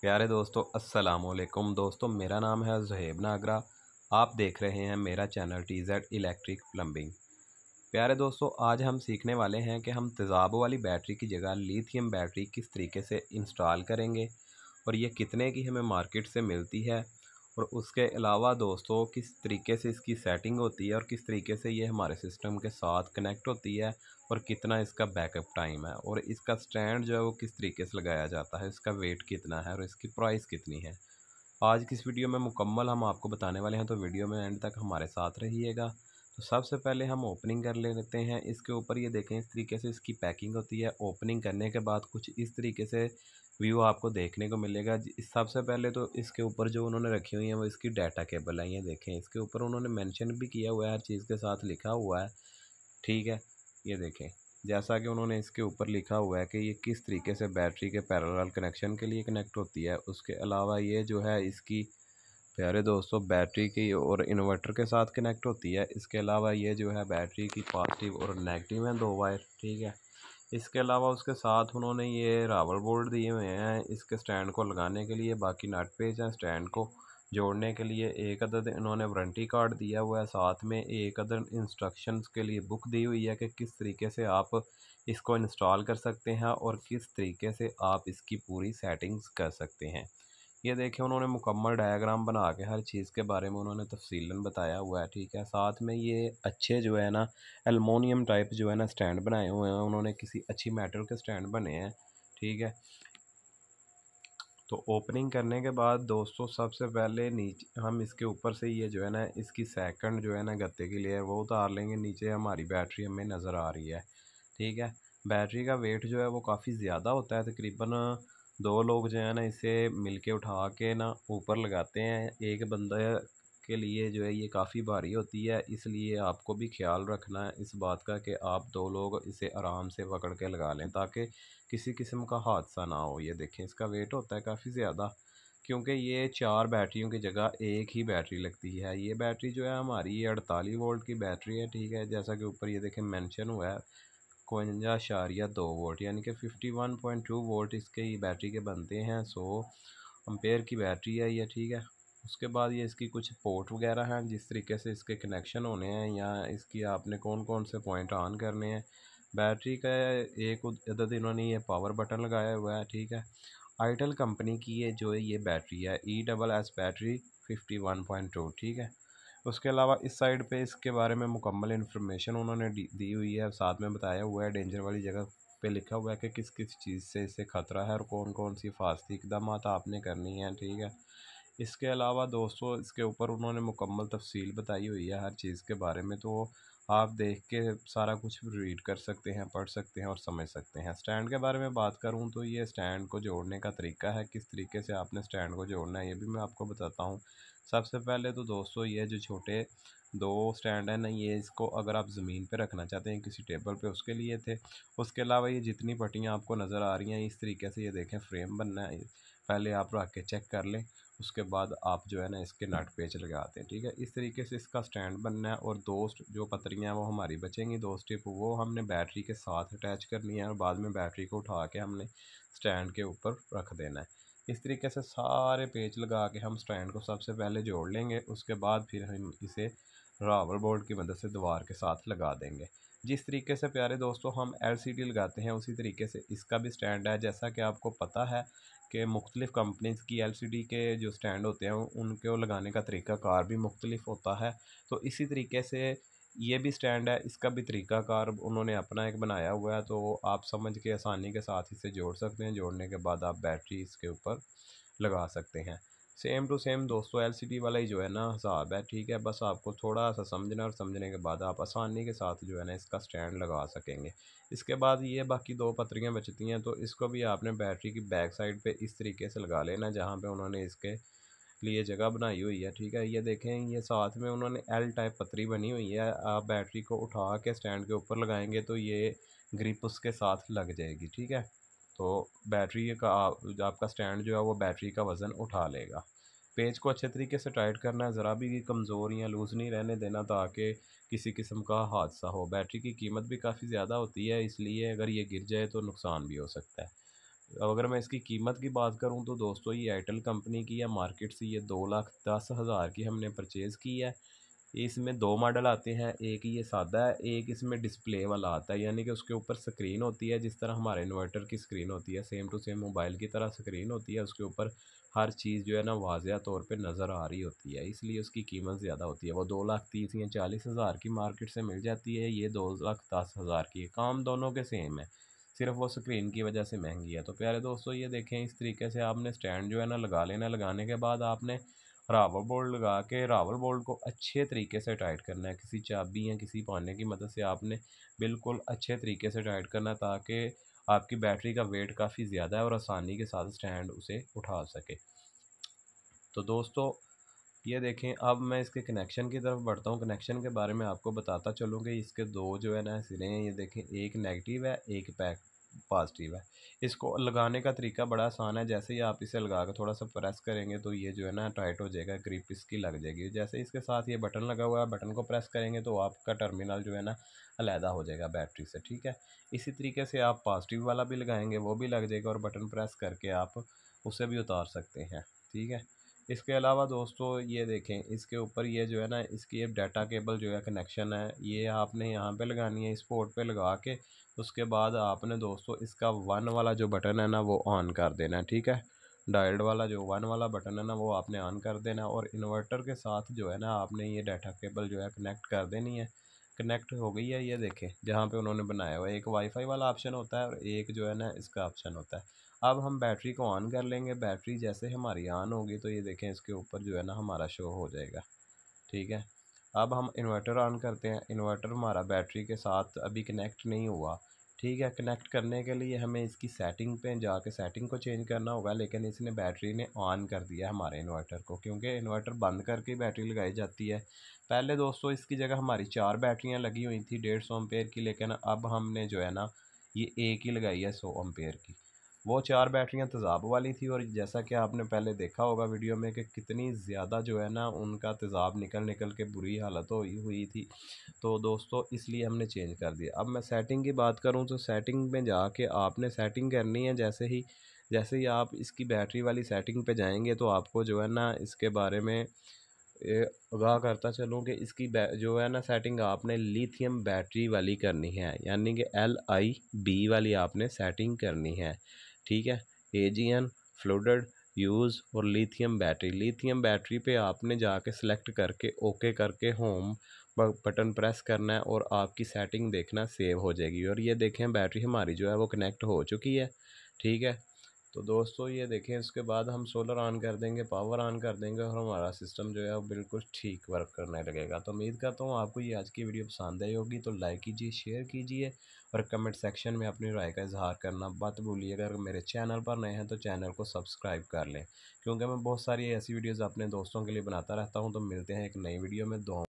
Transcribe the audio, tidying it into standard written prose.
प्यारे दोस्तों, अस्सलाम वालेकुम। दोस्तों, मेरा नाम है ज़ुहैब नागरा। आप देख रहे हैं मेरा चैनल टीज़ेड इलेक्ट्रिक प्लम्बिंग। प्यारे दोस्तों, आज हम सीखने वाले हैं कि हम तेज़ाब वाली बैटरी की जगह लिथियम बैटरी किस तरीके से इंस्टॉल करेंगे और ये कितने की हमें मार्केट से मिलती है। और उसके अलावा दोस्तों, किस तरीके से इसकी सेटिंग होती है और किस तरीके से ये हमारे सिस्टम के साथ कनेक्ट होती है और कितना इसका बैकअप टाइम है और इसका स्टैंड जो है वो किस तरीके से लगाया जाता है, इसका वेट कितना है और इसकी प्राइस कितनी है। आज की इस वीडियो में मुकम्मल हम आपको बताने वाले हैं, तो वीडियो में एंड तक हमारे साथ रहिएगा। तो सबसे पहले हम ओपनिंग कर लेते हैं। इसके ऊपर ये देखें, इस तरीके से इसकी पैकिंग होती है। ओपनिंग करने के बाद कुछ इस तरीके से व्यू आपको देखने को मिलेगा। सबसे पहले तो इसके ऊपर जो उन्होंने रखी हुई है वो इसकी डाटा केबल है। ये देखें, इसके ऊपर उन्होंने मेंशन भी किया हुआ है, हर चीज़ के साथ लिखा हुआ है। ठीक है, ये देखें, जैसा कि उन्होंने इसके ऊपर लिखा हुआ है कि ये किस तरीके से बैटरी के पैरेलल कनेक्शन के लिए कनेक्ट होती है। उसके अलावा ये जो है इसकी, प्यारे दोस्तों, बैटरी की और इन्वर्टर के साथ कनेक्ट होती है। इसके अलावा ये जो है बैटरी की पॉजिटिव और नेगेटिव हैं दो वायर। ठीक है, इसके अलावा उसके साथ उन्होंने ये रावल बोल्ट दिए हुए हैं इसके स्टैंड को लगाने के लिए। बाकी नट पेज हैं स्टैंड को जोड़ने के लिए। एक अदद इन्होंने वारंटी कार्ड दिया हुआ है, साथ में एक अदद इंस्ट्रक्शंस के लिए बुक दी हुई है कि किस तरीके से आप इसको इंस्टॉल कर सकते हैं और किस तरीके से आप इसकी पूरी सेटिंग्स कर सकते हैं। ये देखें, उन्होंने मुकम्मल डायग्राम बना के हर चीज़ के बारे में उन्होंने तफसीलन बताया हुआ है। ठीक है, साथ में ये अच्छे जो है ना एलुमिनियम टाइप जो है ना स्टैंड बनाए हुए हैं उन्होंने, किसी अच्छी मेटल के स्टैंड बने हैं। ठीक है, तो ओपनिंग करने के बाद दोस्तों, सबसे पहले नीचे हम इसके ऊपर से ये जो है ना इसकी सेकंड जो है ना गत्ते की लेयर वो उतार लेंगे। नीचे हमारी बैटरी हमें नज़र आ रही है। ठीक है, बैटरी का वेट जो है वो काफ़ी ज़्यादा होता है। तकरीबन दो लोग जो है ना इसे मिल के उठा के ना ऊपर लगाते हैं। एक बंदा के लिए जो है ये काफ़ी भारी होती है, इसलिए आपको भी ख्याल रखना है इस बात का कि आप दो लोग इसे आराम से पकड़ के लगा लें ताकि किसी किस्म का हादसा ना हो। ये देखें, इसका वेट होता है काफ़ी ज़्यादा, क्योंकि ये चार बैटरियों की जगह एक ही बैटरी लगती है। ये बैटरी जो है हमारी ये 48 वोल्ट की बैटरी है। ठीक है, जैसा कि ऊपर ये देखें मेंशन हुआ है 52.2 वोल्ट, यानी कि 51.2 वोल्ट इसके ये बैटरी के बनते हैं। 100 एम्पेयर की बैटरी है ये। ठीक है, उसके बाद ये इसकी कुछ पोर्ट वगैरह हैं जिस तरीके से इसके कनेक्शन होने हैं या इसकी आपने कौन कौन से पॉइंट ऑन करने हैं। बैटरी का एक अदद इन्होंने ये पावर बटन लगाया हुआ है। ठीक है, आइटल कंपनी की ये जो है ये बैटरी है, ESS बैटरी 51.2। ठीक है, उसके अलावा इस साइड पे इसके बारे में मुकम्मल इन्फॉर्मेशन उन्होंने दी हुई है, साथ में बताया हुआ है। डेंजर वाली जगह पे लिखा हुआ है कि किस किस चीज़ से इससे ख़तरा है और कौन कौन सी हिफाजती इकदाम आपने करनी है। ठीक है, इसके अलावा दोस्तों इसके ऊपर उन्होंने मुकम्मल तफसील बताई हुई है हर चीज़ के बारे में, तो आप देख के सारा कुछ रीड कर सकते हैं, पढ़ सकते हैं और समझ सकते हैं। स्टैंड के बारे में बात करूं तो ये स्टैंड को जोड़ने का तरीका है, किस तरीके से आपने स्टैंड को जोड़ना है ये भी मैं आपको बताता हूं। सबसे पहले तो दोस्तों, ये जो छोटे दो स्टैंड है ना, ये इसको अगर आप ज़मीन पे रखना चाहते हैं किसी टेबल पे, उसके लिए थे। उसके अलावा ये जितनी पट्टियाँ आपको नज़र आ रही हैं इस तरीके से, ये देखें फ्रेम बनना है, पहले आप रख के चेक कर लें। उसके बाद आप जो है ना इसके नट पेच लगाते हैं। ठीक है, इस तरीके से इसका स्टैंड बनना है। और दो जो पतरियाँ वो हमारी बचेंगी, दो स्टिप, वो हमने बैटरी के साथ अटैच करनी है और बाद में बैटरी को उठा के हमने स्टैंड के ऊपर रख देना है। इस तरीके से सारे पेच लगा के हम स्टैंड को सबसे पहले जोड़ लेंगे। उसके बाद फिर हम इसे रावल बोल्ट की मदद से दीवार के साथ लगा देंगे। जिस तरीके से प्यारे दोस्तों हम LCD लगाते हैं उसी तरीके से इसका भी स्टैंड है। जैसा कि आपको पता है कि मुख्तलिफ़ कंपनीज़ की LCD के जो स्टैंड होते हैं उनको लगाने का तरीक़ाकार भी मुख्तलिफ होता है। तो इसी तरीके से ये भी स्टैंड है, इसका भी तरीक़ाकार उन्होंने अपना एक बनाया हुआ है, तो आप समझ के आसानी के साथ इसे जोड़ सकते हैं। जोड़ने के बाद आप बैटरी इसके ऊपर लगा सकते हैं। सेम टू सेम दोस्तों LCD वाला ही जो है ना हिसाब है। ठीक है, बस आपको थोड़ा सा समझना और समझने के बाद आप आसानी के साथ जो है ना इसका स्टैंड लगा सकेंगे। इसके बाद ये बाकी दो पतरियाँ बचती हैं, तो इसको भी आपने बैटरी की बैक साइड पे इस तरीके से लगा लेना जहाँ पे उन्होंने इसके लिए जगह बनाई हुई है। ठीक है, ये देखें, ये साथ में उन्होंने L टाइप पतरी बनी हुई है। आप बैटरी को उठा के स्टैंड के ऊपर लगाएंगे तो ये ग्रिप उसके साथ लग जाएगी। ठीक है, तो बैटरी का जो आपका स्टैंड जो है वो बैटरी का वज़न उठा लेगा। पेज को अच्छे तरीके से टाइट करना है, ज़रा भी कमज़ोर या लूज़ नहीं रहने देना ताकि किसी किस्म का हादसा हो। बैटरी की कीमत भी काफ़ी ज़्यादा होती है, इसलिए अगर ये गिर जाए तो नुकसान भी हो सकता है। अगर मैं इसकी कीमत की बात करूं तो दोस्तों ये एयरटेल कंपनी की है, मार्केट से ये 2,10,000 की हमने परचेज़ की है। इसमें दो मॉडल आते हैं, एक ये सादा है, एक इसमें डिस्प्ले वाला आता है, यानी कि उसके ऊपर स्क्रीन होती है जिस तरह हमारे इन्वर्टर की स्क्रीन होती है, सेम टू सेम मोबाइल की तरह स्क्रीन होती है। उसके ऊपर हर चीज़ जो है ना वाज़िया तौर पे नज़र आ रही होती है, इसलिए उसकी कीमत ज़्यादा होती है। वो 2,30,000 या 40,000 की मार्केट से मिल जाती है, ये 2,10,000 की। काम दोनों के सेम है, सिर्फ वो स्क्रीन की वजह से महंगी है। तो प्यारे दोस्तों ये देखें, इस तरीके से आपने स्टैंड जो है ना लगा लेना। लगाने के बाद आपने रावल बोल्ट लगा के रावल बोल्ट को अच्छे तरीके से टाइट करना है। किसी चाबी या किसी पाने की मदद से आपने बिल्कुल अच्छे तरीके से टाइट करना है, ताकि आपकी बैटरी का वेट काफ़ी ज़्यादा है और आसानी के साथ स्टैंड उसे उठा सके। तो दोस्तों ये देखें, अब मैं इसके कनेक्शन की तरफ बढ़ता हूँ। कनेक्शन के बारे में आपको बताता चलूँ कि इसके दो जो है ना सिरे हैं, ये देखें, एक नेगेटिव है, एक पैक पॉजिटिव है। इसको लगाने का तरीका बड़ा आसान है। जैसे ही आप इसे लगा कर थोड़ा सा प्रेस करेंगे तो ये जो है ना टाइट हो जाएगा, ग्रिप इसकी लग जाएगी। जैसे इसके साथ ये बटन लगा हुआ है, बटन को प्रेस करेंगे तो आपका टर्मिनल जो है ना अलहदा हो जाएगा बैटरी से, ठीक है। इसी तरीके से आप पॉजिटिव वाला भी लगाएंगे, वो भी लग जाएगा, और बटन प्रेस करके आप उसे भी उतार सकते हैं, ठीक है। इसके अलावा दोस्तों ये देखें, इसके ऊपर ये जो है ना इसकी एक डाटा केबल जो है कनेक्शन है, ये आपने यहाँ पे लगानी है, इस पोर्ट पे लगा के उसके बाद आपने दोस्तों इसका वन वाला जो बटन है ना वो ऑन कर देना है, ठीक है। डायल्ड वाला जो वन वाला बटन है ना वो आपने ऑन कर देना है, और इन्वर्टर के साथ जो है ना आपने ये डाटा केबल जो है कनेक्ट कर देनी है। कनेक्ट हो गई है, ये देखें जहाँ पे उन्होंने बनाया हुआ है, एक वाईफाई वाला ऑप्शन होता है और एक जो है ना इसका ऑप्शन होता है। अब हम बैटरी को ऑन कर लेंगे। बैटरी जैसे हमारी ऑन होगी तो ये देखें इसके ऊपर जो है ना हमारा शो हो जाएगा, ठीक है। अब हम इन्वर्टर ऑन करते हैं। इन्वर्टर हमारा बैटरी के साथ अभी कनेक्ट नहीं हुआ, ठीक है। कनेक्ट करने के लिए हमें इसकी सेटिंग पे जाके सेटिंग को चेंज करना होगा, लेकिन इसने बैटरी ने ऑन कर दिया हमारे इन्वर्टर को, क्योंकि इन्वर्टर बंद करके बैटरी लगाई जाती है। पहले दोस्तों इसकी जगह हमारी 4 बैटरियां लगी हुई थी 150 एम्पेयर की, लेकिन अब हमने जो है ना ये एक ही लगाई है 100 एम्पेयर की। वो 4 बैटरियां तेज़ाब वाली थी, और जैसा कि आपने पहले देखा होगा वीडियो में कि कितनी ज़्यादा जो है ना उनका तेज़ाब निकल निकल के बुरी हालत हुई थी। तो दोस्तों इसलिए हमने चेंज कर दिया। अब मैं सेटिंग की बात करूं तो सेटिंग में जाके आपने सेटिंग करनी है। जैसे ही आप इसकी बैटरी वाली सेटिंग पे जाएंगे तो आपको जो है ना इसके बारे में आगाह करता चलूँ कि इसकी जो है ना सेटिंग आपने लिथियम बैटरी वाली करनी है, यानी कि LIB वाली आपने सेटिंग करनी है, ठीक है। AGN, फ्लूइड यूज़ और लिथियम बैटरी पे आपने जाके सेलेक्ट करके ओके करके होम बटन प्रेस करना है, और आपकी सेटिंग देखना सेव हो जाएगी। और ये देखें बैटरी हमारी जो है वो कनेक्ट हो चुकी है, ठीक है। तो दोस्तों ये देखें, उसके बाद हम सोलर ऑन कर देंगे, पावर ऑन कर देंगे, और हमारा सिस्टम जो है वो बिल्कुल ठीक वर्क करने लगेगा। तो उम्मीद करता हूँ आपको ये आज की वीडियो पसंद आई होगी। तो लाइक कीजिए, शेयर कीजिए, और कमेंट सेक्शन में अपनी राय का इजहार करना मत भूलिएगा। अगर मेरे चैनल पर नए हैं तो चैनल को सब्सक्राइब कर लें, क्योंकि मैं बहुत सारी ऐसी वीडियोज़ अपने दोस्तों के लिए बनाता रहता हूँ। तो मिलते हैं एक नई वीडियो में। दो